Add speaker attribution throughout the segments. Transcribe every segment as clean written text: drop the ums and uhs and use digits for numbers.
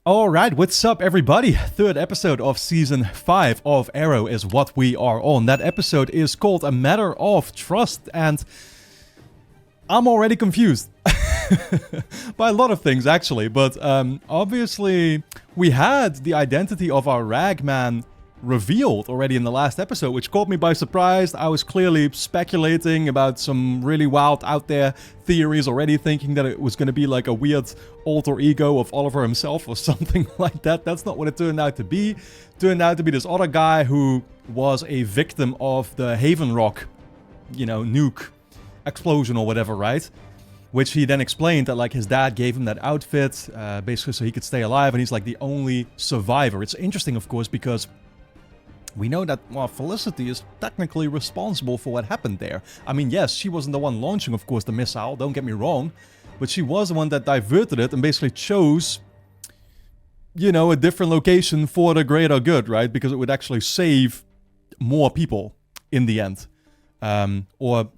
Speaker 1: Alright, what's up everybody? Third episode of Season 5 of Arrow is what we are on. That episode is called A Matter of Trust, and I'm already confused. By a lot of things actually, but obviously we had the identity of our ragman revealed already in the last episode, which caught me by surprise. I was clearly speculating about some really wild out there theories already, thinking that it was going to be like a weird alter ego of Oliver himself or something like that. That's not what it turned out to be. It turned out to be this other guy who was a victim of the Haven Rock, you know, nuke explosion or whatever, right? Which he then explained that like his dad gave him that outfit, basically so he could stay alive, and he's like the only survivor. It's interesting, of course, because we know that, well, Felicity is technically responsible for what happened there. I mean, yes, she wasn't the one launching, of course, the missile, don't get me wrong. But she was the one that diverted it and basically chose, you know, a different location for the greater good, right? Because it would actually save more people in the end. Or,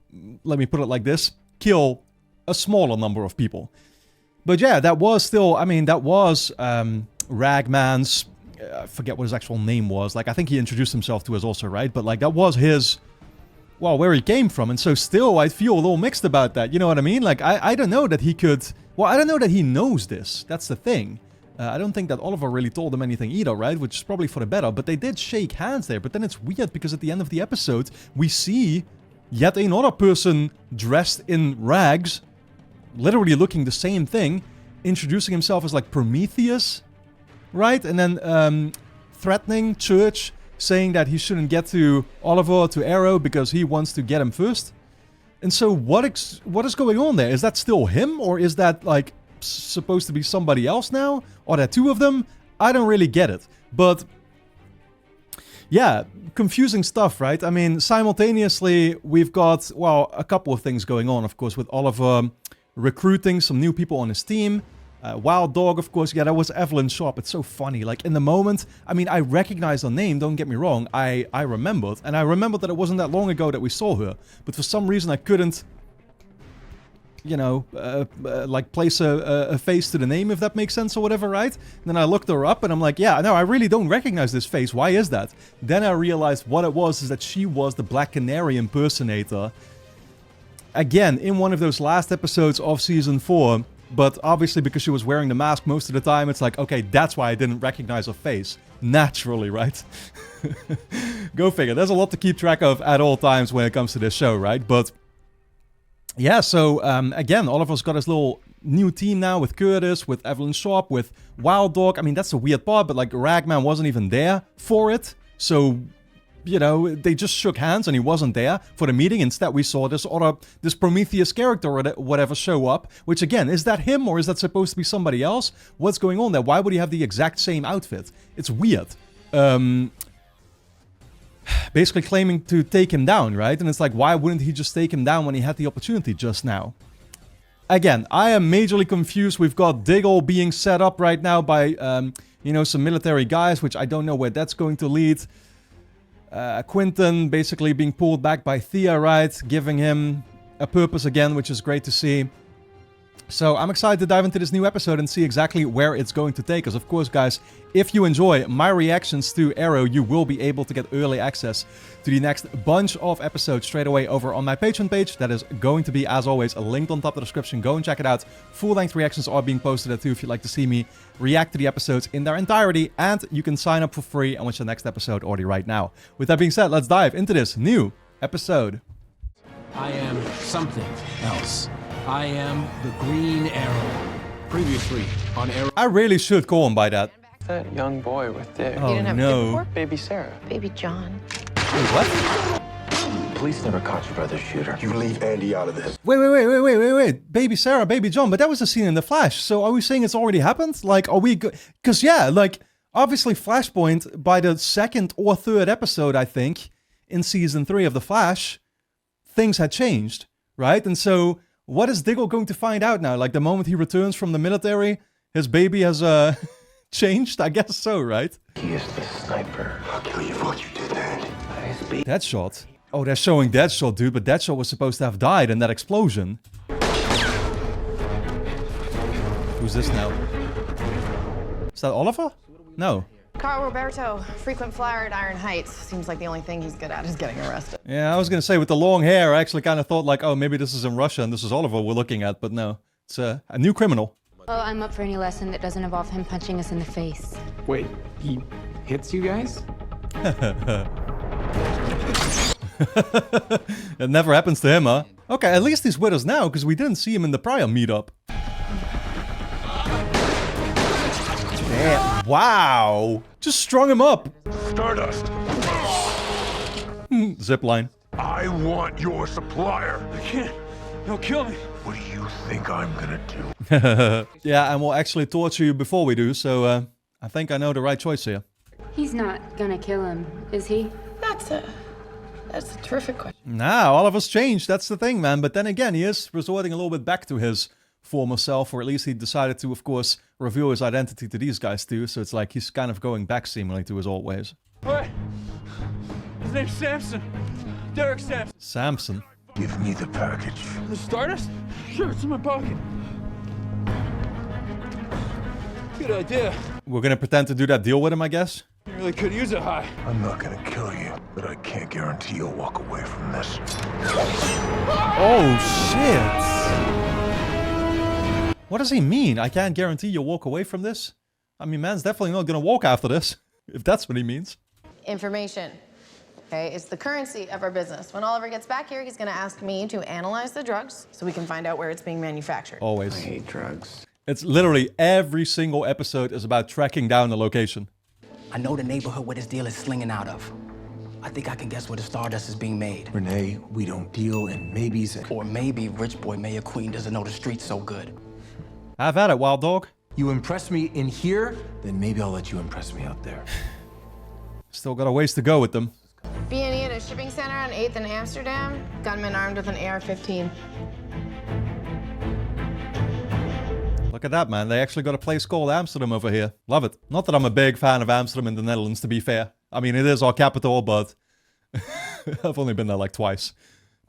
Speaker 1: let me put it like this, kill a smaller number of people. But yeah, that was still, I mean, that was Ragman's... I forget what his actual name was. Like, I think he introduced himself to us also, right? But, like, that was his... well, where he came from. And so still, I feel a little mixed about that. You know what I mean? Like, I don't know that he could... well, I don't know that he knows this. That's the thing. I don't think that Oliver really told him anything either, right? Which is probably for the better. But they did shake hands there. But then it's weird because at the end of the episode, we see yet another person dressed in rags, literally looking the same thing, introducing himself as, like, Prometheus, right? And then threatening Church, saying that he shouldn't get to Oliver, to Arrow, because he wants to get him first. And so what is going on there? Is that still him? Or is that, like, supposed to be somebody else now? Are there two of them? I don't really get it. But, yeah, confusing stuff, right? I mean, simultaneously, we've got, well, a couple of things going on, of course, with Oliver recruiting some new people on his team. Wild Dog, of course, yeah, that was Evelyn Sharp. It's so funny, like, in the moment, I mean, I recognized her name, don't get me wrong, I remembered, and I remembered that it wasn't that long ago that we saw her, but for some reason I couldn't, you know, like, place a face to the name, if that makes sense or whatever, right? And then I looked her up, and I'm like, yeah, no, I really don't recognize this face, why is that? Then I realized what it was, is that she was the Black Canary impersonator, again, in one of those last episodes of Season 4, but obviously because she was wearing the mask most of the time, it's like, okay, that's why I didn't recognize her face. Naturally, right? Go figure. There's a lot to keep track of at all times when it comes to this show, right? But yeah, so again, Oliver's got his little new team now with Curtis, with Evelyn Sharp, with Wild Dog. I mean, that's a weird part, but like Ragman wasn't even there for it. So, you know, they just shook hands and he wasn't there for the meeting. Instead, we saw this Prometheus character or whatever show up. Which, again, is that him or is that supposed to be somebody else? What's going on there? Why would he have the exact same outfit? It's weird. Basically claiming to take him down, right? And it's like, why wouldn't he just take him down when he had the opportunity just now? Again, I am majorly confused. We've got Diggle being set up right now by, you know, some military guys, which I don't know where that's going to lead. Quentin basically being pulled back by Thea, right? Giving him a purpose again, which is great to see. So I'm excited to dive into this new episode and see exactly where it's going to take us. Of course, guys, if you enjoy my reactions to Arrow, you will be able to get early access to the next bunch of episodes straight away over on my Patreon page. That is going to be, as always, linked on top of the description. Go and check it out. Full-length reactions are being posted there too if you'd like to see me react to the episodes in their entirety. And you can sign up for free and watch the next episode already right now. With that being said, let's dive into this new episode.
Speaker 2: I am something else. I am the Green Arrow. Previously on Arrow.
Speaker 1: I really should call him by that.
Speaker 3: That young boy with Dick.
Speaker 1: Oh,
Speaker 4: You didn't have
Speaker 1: no.
Speaker 4: a kid before?
Speaker 3: Baby Sarah.
Speaker 4: Baby John.
Speaker 1: Wait, what?
Speaker 5: Police never caught your brother's shooter. You leave Andy out of this.
Speaker 1: Wait. Baby Sarah, Baby John. But that was a scene in The Flash. So are we saying it's already happened? Like, are we... Because, yeah, like, obviously Flashpoint, by the second or third episode, I think, in Season 3 of The Flash, things had changed, right? And so... what is Diggle going to find out now? Like, the moment he returns from the military, his baby has, changed? I guess so, right?
Speaker 5: He is the sniper. I'll kill you for what you did, Andy.
Speaker 1: Deadshot? Oh, they're showing Deadshot, dude, but Deadshot was supposed to have died in that explosion. Who's this now? Is that Oliver? No.
Speaker 4: Carl Roberto, frequent flyer at Iron Heights. Seems like the only thing he's good at is getting arrested.
Speaker 1: Yeah, I was gonna say with the long hair, I actually kind of thought like, oh, maybe this is in Russia and this is Oliver we're looking at, but no. It's a new criminal.
Speaker 6: Oh, I'm up for any lesson that doesn't involve him punching us in the face.
Speaker 2: Wait, he hits you guys?
Speaker 1: It never happens to him, huh? Okay, at least he's with us now, because we didn't see him in the prior meetup. Damn. Wow! Just strung him up!
Speaker 5: Stardust!
Speaker 1: Zipline.
Speaker 5: I want your supplier!
Speaker 7: I can't. He'll kill me.
Speaker 5: What do you think I'm gonna do?
Speaker 1: Yeah, and we'll actually torture you before we do, so I think I know the right choice here.
Speaker 6: He's not gonna kill him, is he?
Speaker 4: That's a terrific question.
Speaker 1: Nah, Oliver's changed, that's the thing, man. But then again, he is resorting a little bit back to his former self, or at least he decided to, of course, reveal his identity to these guys too. So it's like he's kind of going back seemingly to his old ways.
Speaker 7: What? His name's Samson. Derek Samson.
Speaker 1: Samson.
Speaker 5: Give me the package.
Speaker 7: The Stardust? Sure, it's in my pocket. Good idea.
Speaker 1: We're gonna pretend to do that deal with him, I guess.
Speaker 7: You really could use a high.
Speaker 5: I'm not gonna kill you, but I can't guarantee you'll walk away from this.
Speaker 1: Oh, shit. What does he mean? I can't guarantee you'll walk away from this? I mean, man's definitely not gonna walk after this, if that's what he means.
Speaker 4: Information. Okay, it's the currency of our business. When Oliver gets back here, he's gonna ask me to analyze the drugs so we can find out where it's being manufactured.
Speaker 1: Always.
Speaker 2: I hate drugs.
Speaker 1: It's literally every single episode is about tracking down the location.
Speaker 8: I know the neighborhood where this deal is slinging out of. I think I can guess where the Stardust is being made.
Speaker 5: Renee, we don't deal in maybes and...
Speaker 8: Or maybe Rich Boy Mayor Queen doesn't know the streets so good.
Speaker 1: Have at it, wild dog.
Speaker 5: You impress me in here, then maybe I'll let you impress me out there.
Speaker 1: Still got a ways to go with them.
Speaker 4: B&E at a shipping center on 8th in Amsterdam. Gunman armed with an AR-15.
Speaker 1: Look at that, man. They actually got a place called Amsterdam over here. Love it. Not that I'm a big fan of Amsterdam in the Netherlands, to be fair. I mean, it is our capital, but I've only been there like twice.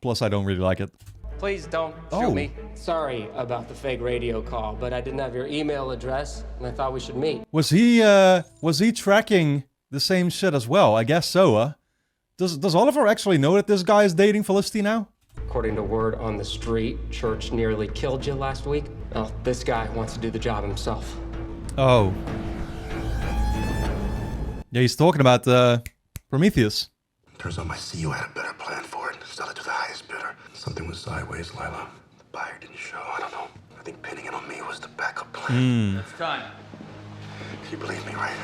Speaker 1: Plus, I don't really like it.
Speaker 9: Please don't shoot me. Sorry about the fake radio call, but I didn't have your email address, and I thought we should meet.
Speaker 1: Was he tracking the same shit as well? I guess so, huh? Does Oliver actually know that this guy is dating Felicity now?
Speaker 9: According to word on the street, Church nearly killed you last week. Well, this guy wants to do the job himself.
Speaker 1: Oh. Yeah, he's talking about Prometheus.
Speaker 5: Turns out my CEO had a better plan for it. Sell it to the highest bidder. Something was sideways, Lila. The buyer didn't show. I don't know. I think pinning it on me was the backup plan.
Speaker 7: It's time.
Speaker 5: You believe me, right?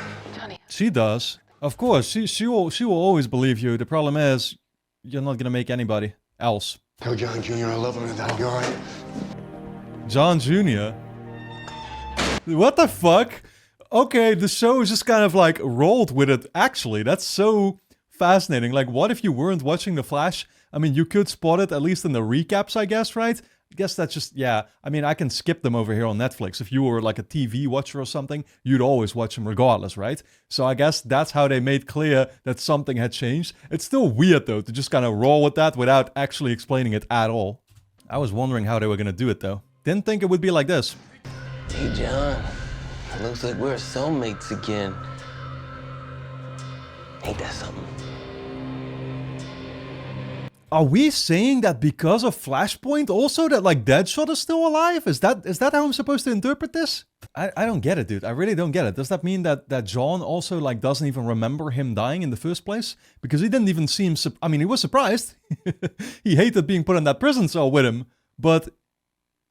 Speaker 1: She does. Of course, she will always believe you. The problem is, you're not gonna make anybody else.
Speaker 5: Tell John Jr. I love him and that'll be all right.
Speaker 1: John Jr. What the fuck? Okay, the show is just kind of like rolled with it. Actually, that's so fascinating. Like, what if you weren't watching The Flash? I mean, you could spot it, at least in the recaps, I guess, right? I guess that's just, yeah. I mean, I can skip them over here on Netflix. If you were like a TV watcher or something, you'd always watch them regardless, right? So I guess that's how they made clear that something had changed. It's still weird, though, to just kind of roll with that without actually explaining it at all. I was wondering how they were going to do it, though. Didn't think it would be like this.
Speaker 10: Hey, John. Looks like we're soulmates again. Ain't that something?
Speaker 1: Are we saying that because of Flashpoint also that like Deadshot is still alive? Is that how I'm supposed to interpret this? I don't get it, dude. I really don't get it. Does that mean that John also like doesn't even remember him dying in the first place? Because he didn't even seem I mean, he was surprised. He hated being put in that prison cell with him, but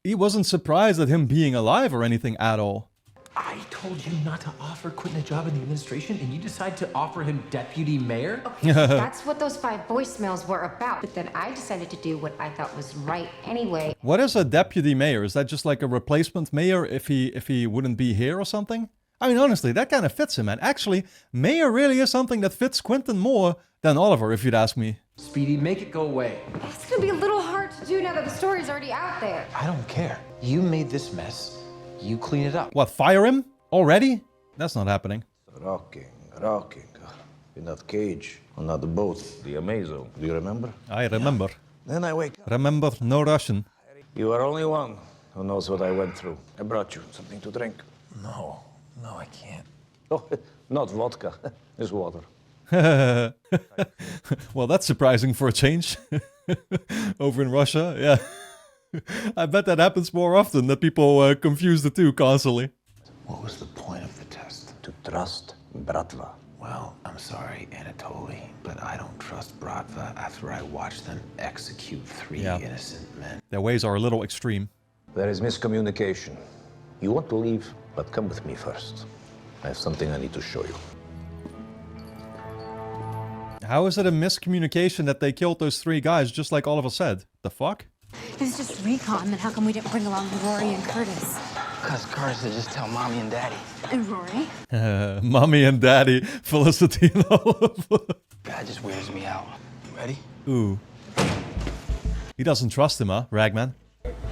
Speaker 1: he wasn't surprised at him being alive or anything at all.
Speaker 11: I told you not to offer Quentin a job in the administration, and you decide to offer him deputy mayor?
Speaker 6: Okay, that's what those 5 voicemails were about. But then I decided to do what I thought was right anyway.
Speaker 1: What is a deputy mayor? Is that just like a replacement mayor if he wouldn't be here or something? I mean, honestly, that kind of fits him, man. Actually, mayor really is something that fits Quentin more than Oliver, if you'd ask me.
Speaker 11: Speedy, make it go away.
Speaker 6: It's gonna be a little hard to do now that the story's already out there.
Speaker 11: I don't care. You made this mess. You clean it up.
Speaker 1: What, fire him? Already? That's not happening.
Speaker 12: Rocking in that cage on that boat, the Amazo. Do you remember?
Speaker 1: I remember.
Speaker 12: Yeah. Then I wake up.
Speaker 1: Remember no Russian.
Speaker 12: You are only one who knows what I went through. I brought you something to drink.
Speaker 11: No, I can't.
Speaker 12: Oh, not vodka. It's water.
Speaker 1: Well, that's surprising for a change. Over in Russia, yeah. I bet that happens more often, that people confuse the two constantly.
Speaker 8: What was the point of the test?
Speaker 12: To trust Bratva.
Speaker 11: Well, I'm sorry, Anatoly, but I don't trust Bratva after I watched them execute 3 innocent men.
Speaker 1: Their ways are a little extreme.
Speaker 12: There is miscommunication. You want to leave, but come with me first. I have something I need to show you.
Speaker 1: How is it a miscommunication that they killed those 3 guys just like Oliver said? The fuck?
Speaker 6: It was just recon, then how come we didn't bring along Rory and Curtis?
Speaker 8: Because Curtis would just tell Mommy and Daddy.
Speaker 6: And Rory?
Speaker 1: Mommy and Daddy, Felicity and Oliver.
Speaker 8: God just wears me out. Ready?
Speaker 1: Ooh. He doesn't trust him, huh, Ragman?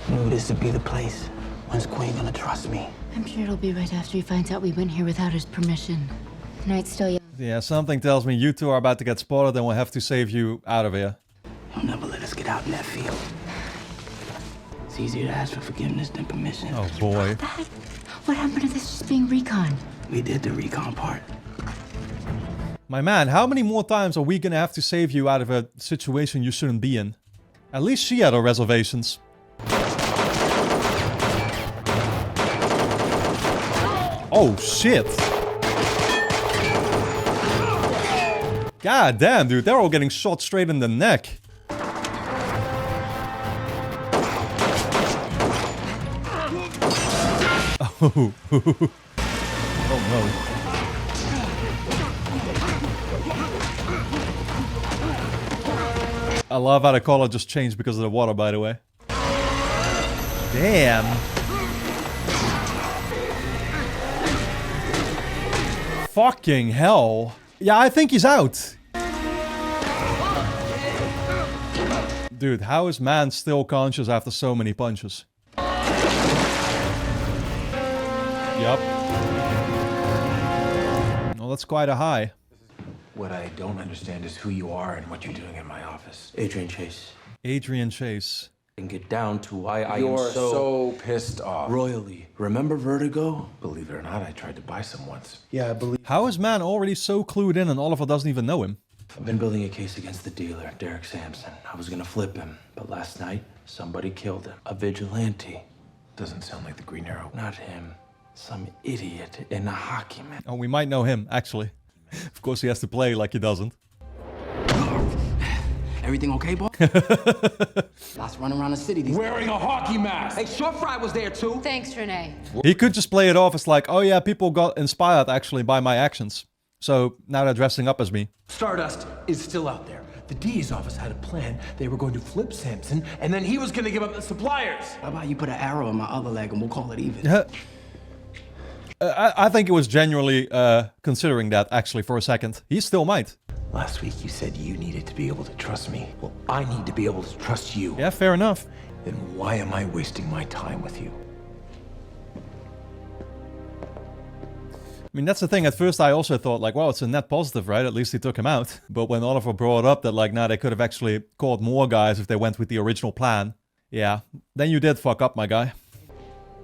Speaker 8: Knew this would be the place. When's Queen gonna trust me?
Speaker 6: I'm sure it'll be right after he finds out we went here without his permission. Night's still young.
Speaker 1: Yeah, something tells me you two are about to get spotted and we'll have to save you out of here.
Speaker 8: He'll never let us get out in that field. It's easier to ask for forgiveness than permission.
Speaker 1: Oh boy.
Speaker 6: What happened to this just being recon?
Speaker 8: We did the recon part.
Speaker 1: My man, how many more times are we gonna have to save you out of a situation you shouldn't be in? At least she had her reservations. Oh shit! God damn, dude, they're all getting shot straight in the neck. Oh, oh no. I love how the color just changed because of the water, by the way. Damn. Fucking hell. Yeah, I think he's out. Dude, how is man still conscious after so many punches? Yup. Well, that's quite a high.
Speaker 11: What I don't understand is who you are and what you're doing in my office.
Speaker 8: Adrian Chase.
Speaker 1: Adrian Chase.
Speaker 13: And get down to why I
Speaker 11: You're
Speaker 13: am so
Speaker 11: pissed off.
Speaker 13: royally.
Speaker 11: Remember Vertigo? Believe it or not, I tried to buy some once.
Speaker 13: Yeah, I believe.
Speaker 1: How is man already so clued in and Oliver doesn't even know him?
Speaker 13: I've been building a case against the dealer, Derek Samson. I was gonna flip him, but last night, somebody killed him. A vigilante.
Speaker 11: Doesn't sound like the Green Arrow.
Speaker 13: Not him. Some idiot in a hockey mask.
Speaker 1: Oh, we might know him, actually. Of course he has to play like he doesn't.
Speaker 8: Everything okay, boy? Lots running around the city.
Speaker 7: Wearing a hockey mask.
Speaker 8: Hey, Short Fry was there too.
Speaker 6: Thanks, Renee.
Speaker 1: He could just play it off as like, oh yeah, people got inspired actually by my actions. So now they're dressing up as me.
Speaker 11: Stardust is still out there. The DA's office had a plan. They were going to flip Samson, and then he was going to give up the suppliers.
Speaker 8: How about you put an arrow in my other leg and we'll call it even?
Speaker 1: I think it was genuinely considering that actually for a second. He still might.
Speaker 11: Last week you said you needed to be able to trust me. Well, I need to be able to trust you.
Speaker 1: Yeah, fair enough.
Speaker 11: Then why am I wasting my time with you?
Speaker 1: I mean, that's the thing. At first I also thought like, well, it's a net positive, right? At least he took him out. But when Oliver brought up that like, nah, they could have actually caught more guys if they went with the original plan. Yeah, then you did fuck up, my guy.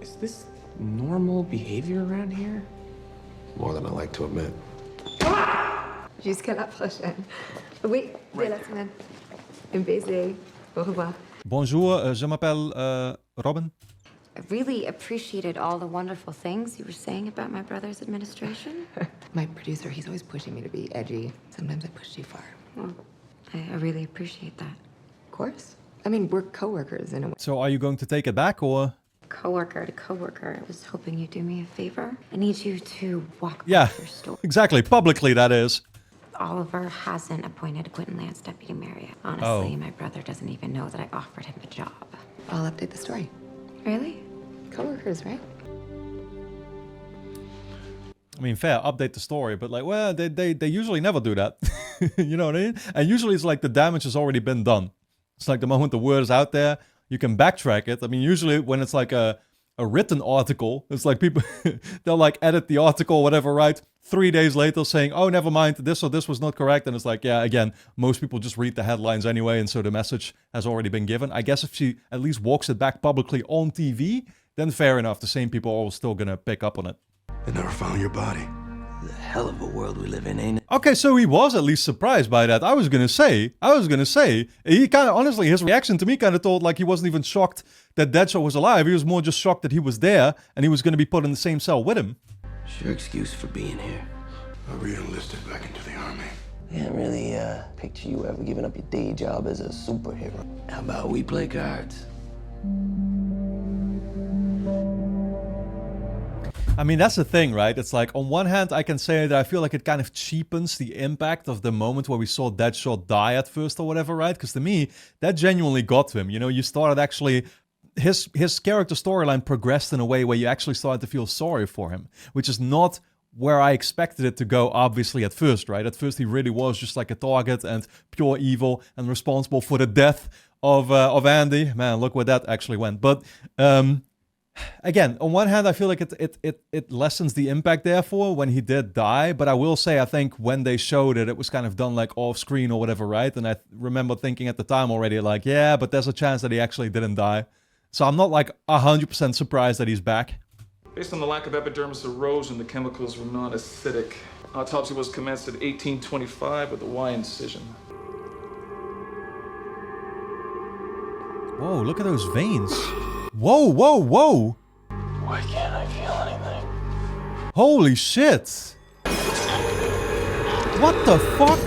Speaker 14: Is this normal behavior around here?
Speaker 5: More than I like to admit.
Speaker 15: Jusqu'à la prochaine. Oui, dès la semaine. Un baiser. Au revoir.
Speaker 1: Bonjour, je m'appelle Robin.
Speaker 6: I really appreciated all the wonderful things you were saying about my brother's administration.
Speaker 15: My producer, he's always pushing me to be edgy. Sometimes I push too far.
Speaker 6: Well, I really appreciate that.
Speaker 15: Of course. I mean, we're coworkers in a way.
Speaker 1: So are you going to take it back or?
Speaker 6: Coworker to coworker, I was hoping you'd do me a favor. I need you to walk
Speaker 1: Yeah,
Speaker 6: your store.
Speaker 1: exactly. Publicly, that is.
Speaker 6: Oliver hasn't appointed Quentin Lance deputy Marriott. Honestly, my brother doesn't even know that I offered him a job.
Speaker 15: I'll update the story.
Speaker 6: Really?
Speaker 15: Coworkers, right?
Speaker 1: I mean, fair, update the story, but like, well, they usually never do that. You know what I mean? And usually it's like the damage has already been done. It's like the moment the word is out there, you can backtrack it. I mean, usually when it's like a written article, it's like people, they'll like edit the article, whatever, right? 3 days later saying, oh, never mind, this or this was not correct. And it's like, yeah, again, most people just read the headlines anyway. And so the message has already been given. I guess if she at least walks it back publicly on TV, then fair enough. The same people are still going to pick up on it.
Speaker 5: They never found your body.
Speaker 10: The hell of a world we live in, ain't it?
Speaker 1: Okay, so he was at least surprised by that. I was gonna say, he kind of, honestly, his reaction to me kind of told like he wasn't even shocked that Deadshot was alive. He was more just shocked that he was there and he was gonna be put in the same cell with him.
Speaker 10: It's your excuse for being here.
Speaker 5: I re-enlisted back into the army.
Speaker 10: Can't really picture you ever giving up your day job as a superhero. How about we play cards?
Speaker 1: I mean, that's the thing, right? It's like, on one hand, I can say that I feel like it kind of cheapens the impact of the moment where we saw Deadshot die at first or whatever, right? Because to me, that genuinely got to him. You know, you started actually... His character storyline progressed in a way where you actually started to feel sorry for him, which is not where I expected it to go, obviously, at first, right? At first, he really was just like a target and pure evil and responsible for the death of Andy. Man, look where that actually went. But... again, on one hand, I feel like it lessens the impact, therefore, when he did die. But I will say, I think when they showed it, it was kind of done like off screen or whatever, right? And I remember thinking at the time already, like, yeah, but there's a chance that he actually didn't die. So I'm not like 100% surprised that he's back.
Speaker 16: Based on the lack of epidermis erosion, the chemicals were non-acidic. Autopsy was commenced at 1825 with a Y incision.
Speaker 1: Whoa, look at those veins. Whoa, whoa, whoa!
Speaker 10: Why can't I feel anything?
Speaker 1: Holy shit! What the fuck?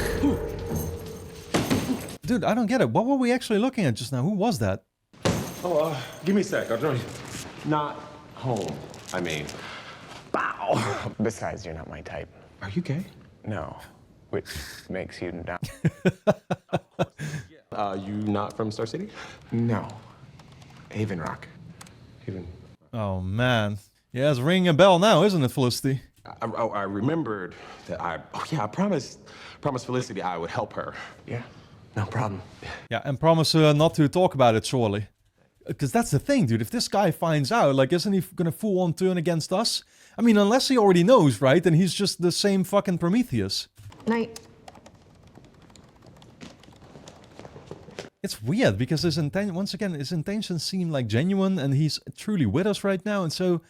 Speaker 1: Dude, I don't get it. What were we actually looking at just now? Who was that?
Speaker 17: Oh, give me a sec. I'll join you. Not home, I mean. Bow! Besides, you're not my type. Are you gay? No. Which makes you not. You not from Star City? No. Haven Rock.
Speaker 1: Oh, man. Yeah, it's ringing a bell now, isn't it, Felicity?
Speaker 17: I remembered that I promised Felicity I would help her. Yeah, no problem.
Speaker 1: Yeah, and promise her not to talk about it, surely. Because that's the thing, dude. If this guy finds out, like, isn't he gonna full-on turn against us? I mean, unless he already knows, right? And he's just the same fucking Prometheus.
Speaker 15: Night.
Speaker 1: It's weird because his intentions seem like genuine and he's truly with us right now. And so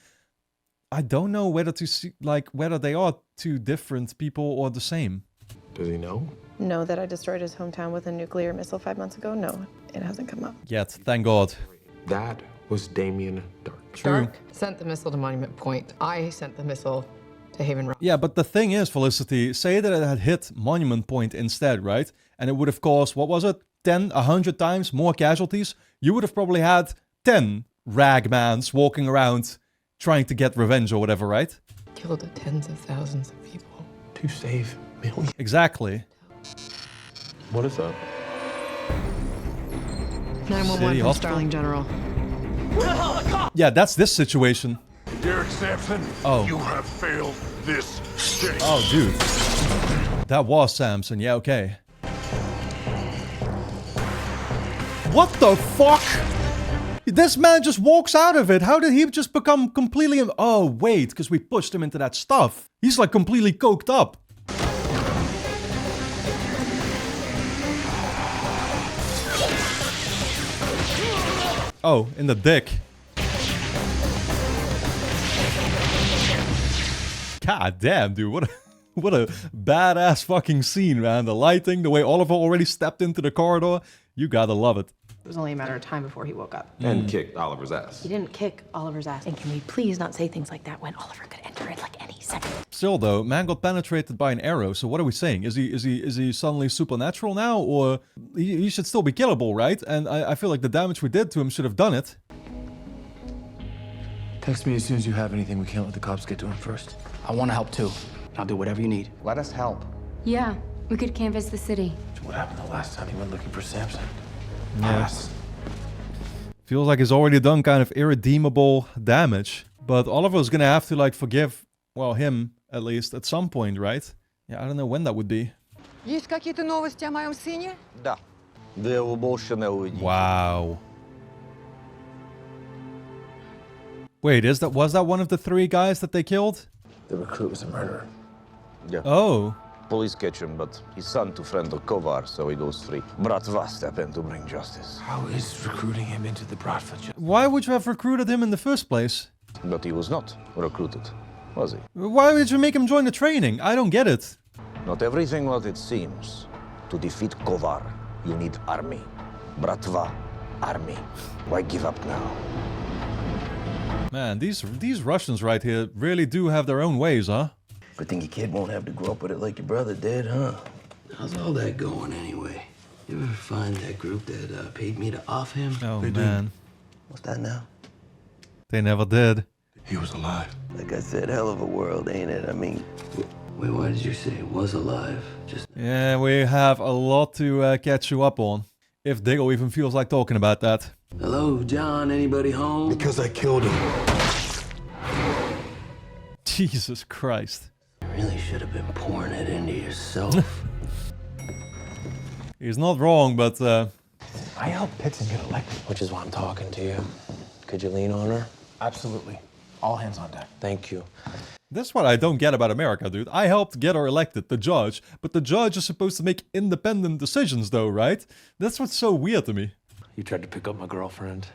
Speaker 1: I don't know whether to see, like, whether they are two different people or the same.
Speaker 17: Does he know?
Speaker 4: Know that I destroyed his hometown with a nuclear missile 5 months ago? No, it hasn't come up.
Speaker 1: Yet, thank God.
Speaker 17: That was Damien Dark.
Speaker 1: True.
Speaker 18: Dark sent the missile to Monument Point. I sent the missile to Haven Rock.
Speaker 1: Yeah, but the thing is, Felicity, say that it had hit Monument Point instead, right? And it would have caused, what was it? 10, 100 times more casualties. You would have probably had 10 ragmans walking around trying to get revenge or whatever, right?
Speaker 18: Killed tens of thousands of people.
Speaker 17: To save millions.
Speaker 1: Exactly.
Speaker 17: What is that?
Speaker 18: 911 from Starling General.
Speaker 1: Yeah, that's this situation.
Speaker 5: Derek Samson, you have failed this state.
Speaker 1: Oh, dude. That was Samson. Yeah, okay. What the fuck? This man just walks out of it. How did he just become completely... Oh, wait, because we pushed him into that stuff. He's like completely coked up. Oh, in the dick. God damn, dude. What a badass fucking scene, man. The lighting, the way Oliver already stepped into the corridor. You gotta love it.
Speaker 4: It was only a matter of time before he woke up.
Speaker 17: And kicked Oliver's ass.
Speaker 4: He didn't kick Oliver's ass. And can we please not say things like that when Oliver could enter it like any second?
Speaker 1: Still though, man got penetrated by an arrow, so what are we saying? Is he suddenly supernatural now? Or he should still be killable, right? And I feel like the damage we did to him should have done it.
Speaker 13: Text me as soon as you have anything. We can't let the cops get to him first.
Speaker 8: I want to help too. I'll do whatever you need.
Speaker 17: Let us help.
Speaker 6: Yeah, we could canvass the city.
Speaker 13: What happened the last time you went looking for Samson?
Speaker 1: Yes. Feels like he's already done kind of irredeemable damage. But Oliver's gonna have to like forgive, well, him at least at some point, right? Yeah, I don't know when that would be.
Speaker 18: Есть какие-то новости о моем сыне?
Speaker 12: Да. Вы его больше не увидите.
Speaker 1: Wow. Wait, was that one of the 3 guys that they killed?
Speaker 13: The recruit was a murderer.
Speaker 12: Yeah.
Speaker 1: Oh.
Speaker 12: Police catch him, but his son to friend of Kovar, so he goes free. Bratva step in to bring justice.
Speaker 13: How is recruiting him into the Bratva?
Speaker 1: Why would you have recruited him in the first place?
Speaker 12: But he was not recruited. Was he?
Speaker 1: Why did you make him join the training? I don't get it.
Speaker 12: Not everything what it seems. To defeat Kovar, you need army. Bratva, army. Why give up now?
Speaker 1: Man, these Russians right here really do have their own ways, huh?
Speaker 10: Good thing your kid won't have to grow up with it like your brother did, huh? How's all that going anyway? You ever find that group that paid me to off him?
Speaker 1: Oh, man.
Speaker 10: What's that now?
Speaker 1: They never did.
Speaker 5: He was alive.
Speaker 10: Like I said, hell of a world, ain't it? I mean, wait, why did you say it was alive? Just
Speaker 1: Yeah, we have a lot to catch you up on. If Diggle even feels like talking about that.
Speaker 10: hello, John. Anybody home?
Speaker 5: Because I killed him.
Speaker 1: Jesus Christ.
Speaker 10: You really should have been pouring it into yourself.
Speaker 1: He's not wrong, but
Speaker 11: I helped Pitson get elected.
Speaker 10: Which is why I'm talking to you. Could you lean on her?
Speaker 11: Absolutely. All hands on deck.
Speaker 10: Thank you.
Speaker 1: that's what I don't get about America, dude. I helped get her elected, the judge, but the judge is supposed to make independent decisions though, right? That's what's so weird to me.
Speaker 13: You tried to pick up my girlfriend.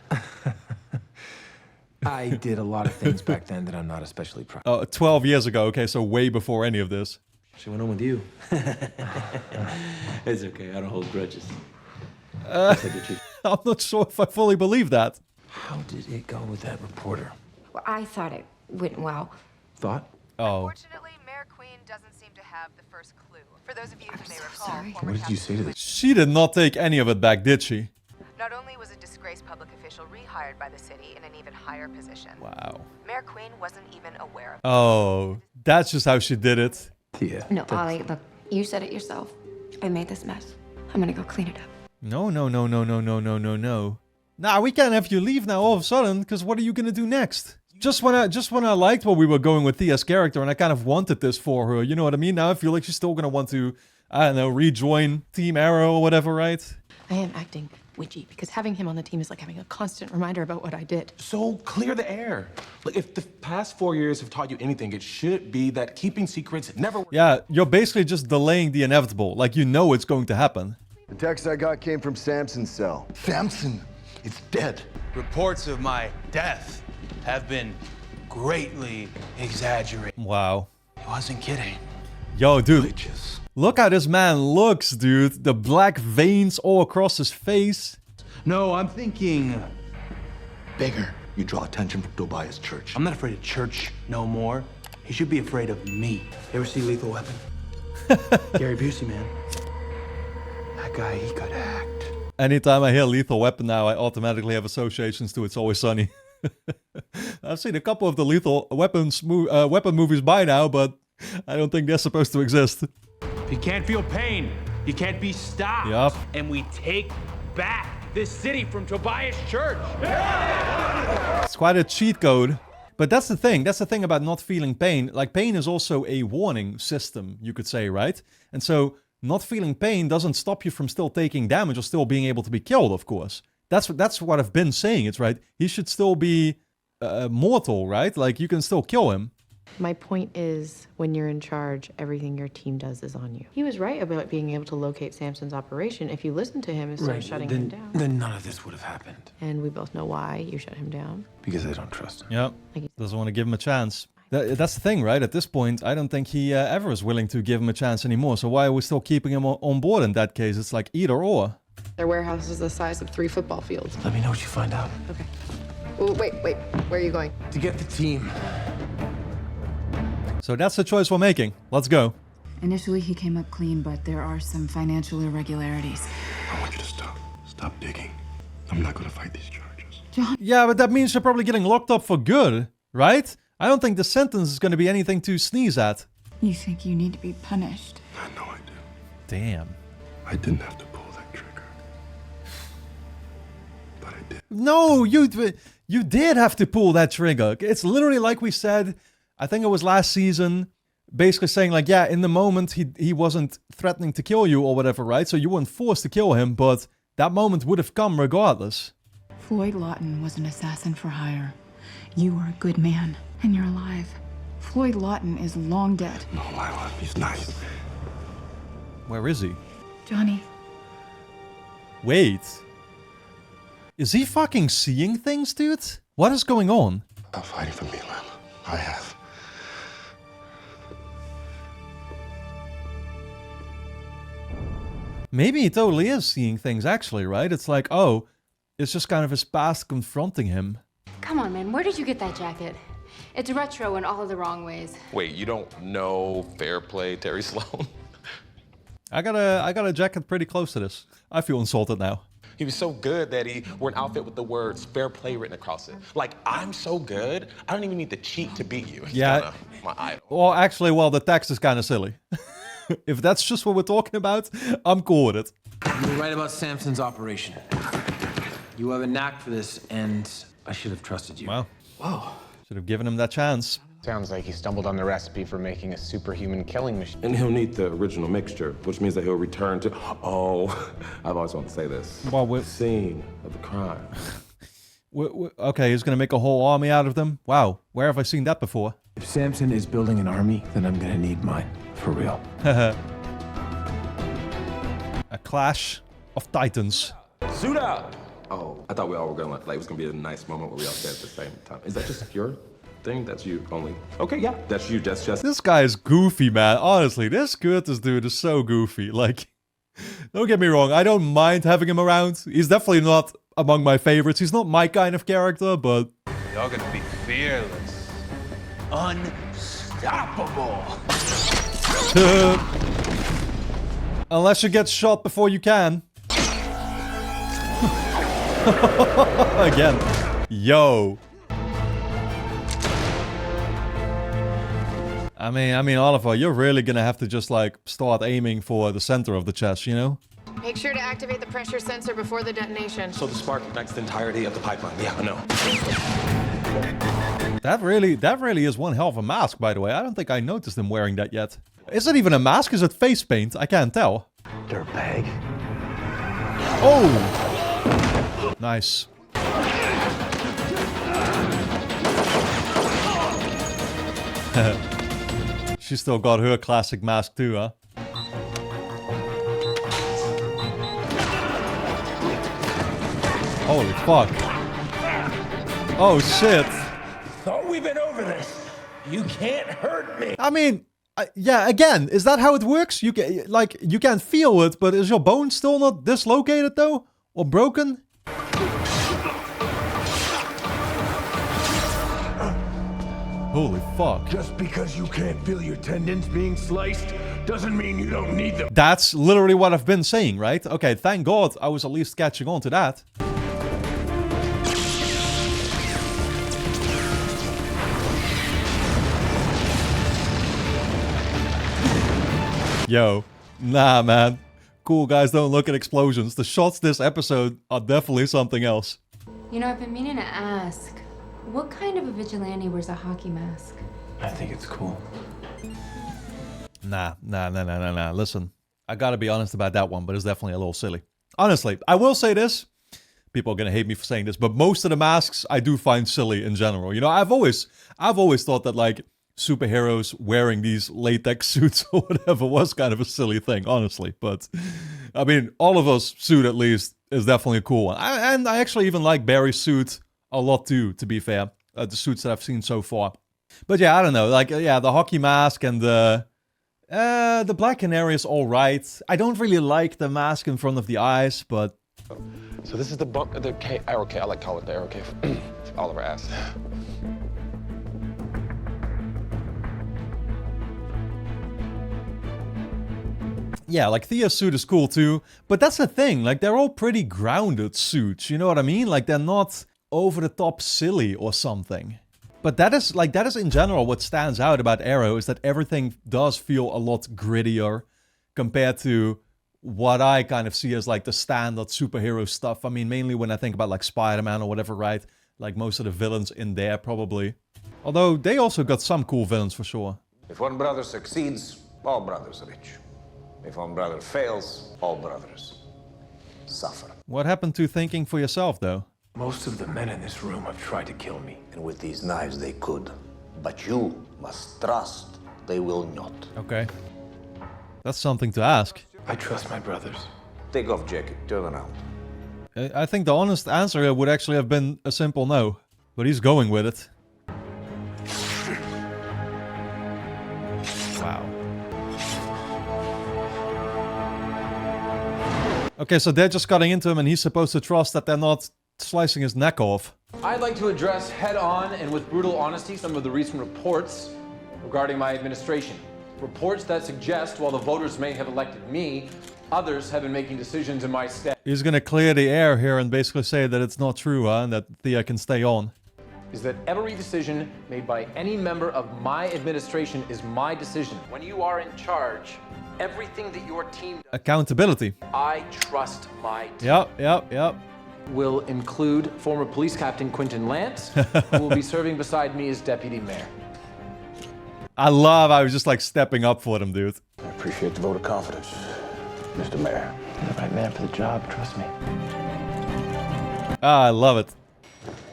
Speaker 11: I did a lot of things back then that I'm not especially proud.
Speaker 1: 12 years ago, okay, so way before any of this.
Speaker 13: She went home with you. It's okay, I don't hold grudges.
Speaker 1: I'm not sure if I fully believe that.
Speaker 11: How did it go with that reporter?
Speaker 6: Well, I thought it went well.
Speaker 11: Thought?
Speaker 1: Oh.
Speaker 19: Unfortunately, Mayor Queen doesn't seem to have the first clue. For those of you who may recall,
Speaker 11: What did you say to this?
Speaker 1: She did not take any of it back, did she?
Speaker 19: Not only was a disgraced public official rehired by the city in an even higher position.
Speaker 1: Wow.
Speaker 19: Mayor Queen wasn't even aware of it.
Speaker 1: Oh, that's just how she did it.
Speaker 11: Yeah.
Speaker 6: No, Ollie, look, you said it yourself. I made this mess. I'm gonna go clean it up.
Speaker 1: No. Nah, we can't have you leave now all of a sudden, because what are you gonna do next? Just when I liked what we were going with Thea's character, and I kind of wanted this for her, you know what I mean? Now I feel like she's still gonna want to, I don't know, rejoin Team Arrow or whatever, right?
Speaker 18: I am acting witchy because having him on the team is like having a constant reminder about what I did.
Speaker 17: So clear the air. Like, if the past 4 years have taught you anything, it should be that keeping secrets never works.
Speaker 1: Yeah, you're basically just delaying the inevitable. Like, you know it's going to happen.
Speaker 20: The text I got came from Samson's cell.
Speaker 5: Samson is dead.
Speaker 8: Reports of my death have been greatly exaggerated.
Speaker 1: Wow.
Speaker 8: He wasn't kidding.
Speaker 1: Yo, dude. Look how this man looks, dude. The black veins all across his face.
Speaker 8: No, I'm thinking
Speaker 5: Bigger. You draw attention from Tobias Church.
Speaker 8: I'm not afraid of church no more. He should be afraid of me. You ever see Lethal Weapon? Gary Busey, man. That guy, he could act.
Speaker 1: Anytime I hear Lethal Weapon now, I automatically have associations to It's Always Sunny. I've seen a couple of the Lethal Weapon movies by now, but I don't think they're supposed to exist.
Speaker 7: If you can't feel pain, you can't be stopped.
Speaker 1: Yup.
Speaker 7: And we take back this city from Tobias Church.
Speaker 1: It's quite a cheat code. But that's the thing. That's the thing about not feeling pain. Like, pain is also a warning system, you could say, right? And so not feeling pain doesn't stop you from still taking damage or still being able to be killed, of course. That's what I've been saying. It's right. He should still be mortal, right? Like, you can still kill him.
Speaker 18: My point is, when you're in charge, everything your team does is on you. He was right about being able to locate Samson's operation if you listen to him instead of shutting him down.
Speaker 11: Then none of this would have happened.
Speaker 18: And we both know why you shut him down.
Speaker 11: Because I don't trust him.
Speaker 1: Yep. Doesn't want to give him a chance. That's the thing, right? At this point, I don't think he ever is willing to give him a chance anymore. So why are we still keeping him on board in that case? It's like either or.
Speaker 18: Their warehouse is the size of 3 football fields.
Speaker 11: Let me know what you find out.
Speaker 18: Okay. Oh, wait. Where are you going?
Speaker 11: To get the team.
Speaker 1: So that's the choice we're making. Let's go.
Speaker 21: Initially, he came up clean, but there are some financial irregularities.
Speaker 5: I want you to stop. Stop digging. I'm not gonna fight these charges.
Speaker 21: John.
Speaker 1: Yeah, but that means you're probably getting locked up for good, right? I don't think the sentence is going to be anything to sneeze at.
Speaker 21: You think you need to be punished?
Speaker 5: I know I do.
Speaker 1: Damn.
Speaker 5: I didn't have to pull that trigger. But I did.
Speaker 1: No, you did have to pull that trigger. It's literally like we said, I think it was last season, basically saying like, yeah, in the moment he wasn't threatening to kill you or whatever, right? So you weren't forced to kill him, but that moment would have come regardless.
Speaker 21: Floyd Lawton was an assassin for hire. You are a good man, and you're alive. Floyd Lawton is long dead.
Speaker 5: No, Lila, he's nice.
Speaker 1: Where is he?
Speaker 21: Johnny.
Speaker 1: Wait. Is he fucking seeing things, dude? What is going on?
Speaker 5: Stop fighting for me, Lila. I have
Speaker 1: Maybe he totally is seeing things, actually, right? It's like, oh, it's just kind of his past confronting him.
Speaker 3: Come on, man. Where did you get that jacket? It's retro in all of the wrong ways.
Speaker 22: Wait, you don't know Fair Play Terry Sloan?
Speaker 1: I got a jacket pretty close to this. I feel insulted now.
Speaker 22: He was so good that he wore an outfit with the words fair play written across it. Like, I'm so good, I don't even need to cheat to beat you. He's
Speaker 1: Yeah.
Speaker 22: kinda my idol.
Speaker 1: Well, actually, the text is kind of silly. If that's just what we're talking about, I'm cool with it.
Speaker 2: You were right about Samson's operation. You have a knack for this, and I should have trusted you.
Speaker 1: Wow.
Speaker 2: Whoa.
Speaker 1: Should have given him that chance.
Speaker 11: Sounds like he stumbled on the recipe for making a superhuman killing machine.
Speaker 17: And he'll need the original mixture, which means that he'll return to, oh, I've always wanted to say this.
Speaker 1: Well,
Speaker 17: the scene of the crime.
Speaker 1: Okay, he's gonna make a whole army out of them? Wow, where have I seen that before?
Speaker 2: If Samson is building an army, then I'm gonna need mine. For real.
Speaker 1: A clash of titans.
Speaker 17: Suit up! Oh, I thought we all were gonna, like, it was gonna be a nice moment where we all said at the same time. Is that just your thing? That's you only? Okay, yeah, that's you, that's just...
Speaker 1: This guy is goofy, man. Honestly, this dude is so goofy. Like, don't get me wrong, I don't mind having him around. He's definitely not among my favorites. He's not my kind of character, but...
Speaker 11: You're gonna be fearless. Unstoppable.
Speaker 1: Unless you get shot before you can. Again. Yo. I mean, Oliver, you're really gonna have to just, like, start aiming for the center of the chest, you know?
Speaker 4: Make sure to activate the pressure sensor before the detonation.
Speaker 22: So the spark ignites the entirety of the pipeline. Yeah, I know.
Speaker 1: That really is one hell of a mask, by the way. I don't think I noticed him wearing that yet. Is it even a mask? Is it face paint? I can't tell.
Speaker 10: Dirtbag.
Speaker 1: Oh! Nice. She still got her classic mask too, huh? Holy fuck. Oh shit.
Speaker 10: Thought we've been over this. You can't hurt me.
Speaker 1: I mean, yeah, again, is that how it works? You can, like, you can't feel it, but is your bone still not dislocated though? Or broken? Holy fuck.
Speaker 10: Just because you can't feel your tendons being sliced doesn't mean you don't need them.
Speaker 1: That's literally what I've been saying, right? Okay, thank God I was at least catching on to that. Yo, nah, man. Cool guys don't look at explosions. The shots this episode are definitely something else.
Speaker 3: You know, I've been meaning to ask, what kind of a vigilante wears a hockey mask?
Speaker 2: I think it's cool.
Speaker 1: Nah. Listen, I gotta be honest about that one, but it's definitely a little silly. Honestly, I will say this. People are gonna hate me for saying this, but most of the masks I do find silly in general. You know, I've always thought that, like, superheroes wearing these latex suits or whatever was kind of a silly thing, honestly. But, I mean, Oliver's suit, at least, is definitely a cool one. And I actually even like Barry's suit a lot, too, to be fair. The suits that I've seen so far. But yeah, I don't know. Like, yeah, the hockey mask and the Black Canary is alright. I don't really like the mask in front of the eyes, but...
Speaker 22: So this is the arrow cave. I like to call it the arrow cave. Oliver asked.
Speaker 1: Yeah, like, Thea's suit is cool too, but that's the thing, like, they're all pretty grounded suits, you know what I mean? Like, they're not over-the-top silly or something. But that is in general what stands out about Arrow, is that everything does feel a lot grittier compared to what I kind of see as, like, the standard superhero stuff. I mean, mainly when I think about, like, Spider-Man or whatever, right? Like, most of the villains in there, probably. Although, they also got some cool villains, for sure.
Speaker 12: If one brother succeeds, all brothers are rich. If one brother fails, all brothers suffer.
Speaker 1: What happened to thinking for yourself, though?
Speaker 10: Most of the men in this room have tried to kill me.
Speaker 12: And with these knives they could. But you must trust they will not.
Speaker 1: Okay. That's something to ask.
Speaker 10: I trust my brothers.
Speaker 12: Take off jacket, turn around.
Speaker 1: I think the honest answer would actually have been a simple no. But he's going with it. Wow. Okay, so they're just cutting into him and he's supposed to trust that they're not slicing his neck off.
Speaker 9: I'd like to address head-on and with brutal honesty some of the recent reports regarding my administration. Reports that suggest while the voters may have elected me, others have been making decisions in my stead.
Speaker 1: He's gonna clear the air here and basically say that it's not true, and that Thea can stay on.
Speaker 9: Is that every decision made by any member of my administration is my decision. When you are in charge, everything that your team does,
Speaker 1: Accountability.
Speaker 9: I trust my team.
Speaker 1: Yep.
Speaker 9: Will include former police captain Quentin Lance, who will be serving beside me as deputy mayor.
Speaker 1: I love how he's just like stepping up for them, dude.
Speaker 13: I appreciate the vote of confidence, Mr. Mayor. You're the right man for the job, trust me.
Speaker 1: I love it.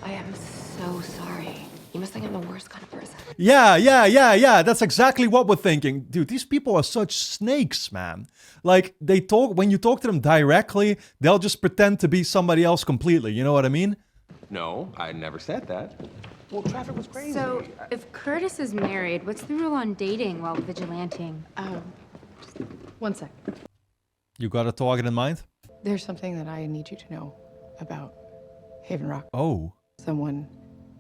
Speaker 6: I am so sorry. You must think I'm the worst kind of person.
Speaker 1: Yeah. That's exactly what we're thinking. Dude, these people are such snakes, man. Like, when you talk to them directly, they'll just pretend to be somebody else completely. You know what I mean?
Speaker 22: No, I never said that. Well, traffic was crazy.
Speaker 3: So, if Curtis is married, what's the rule on dating while vigilanting?
Speaker 18: Just 1 sec.
Speaker 1: You got a target in mind?
Speaker 18: There's something that I need you to know about Haven Rock.
Speaker 1: Oh.
Speaker 18: Someone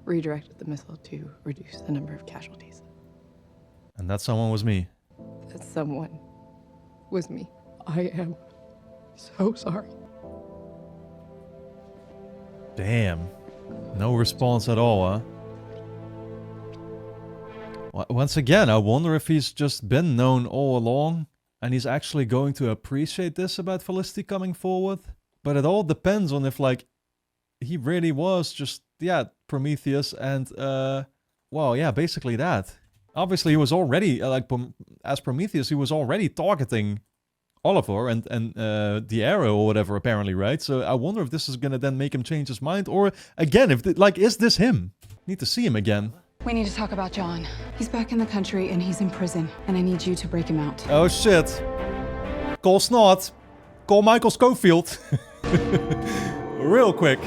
Speaker 18: redirected the missile to reduce the number of casualties.
Speaker 1: And that someone was me.
Speaker 18: That someone was me. I am so sorry.
Speaker 1: Damn. No response at all, huh? Once again, I wonder if he's just been known all along and he's actually going to appreciate this about Felicity coming forward. But it all depends on if, like, he really was just, yeah, Prometheus and, well, yeah, basically that. Obviously, he was already, as Prometheus, he was already targeting Oliver and the Arrow or whatever, apparently, right? So I wonder if this is gonna then make him change his mind, or again, if is this him? Need to see him again.
Speaker 21: We need to talk about John. He's back in the country and he's in prison, and I need you to break him out.
Speaker 1: Oh shit! Call Snot. Call Michael Scofield. Real quick.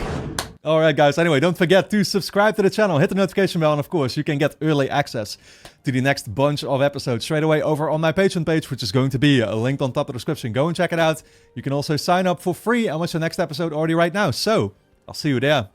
Speaker 1: Alright guys, anyway, don't forget to subscribe to the channel, hit the notification bell, and of course you can get early access to the next bunch of episodes straight away over on my Patreon page, which is going to be linked on top of the description. Go and check it out. You can also sign up for free and watch the next episode already right now. So, I'll see you there.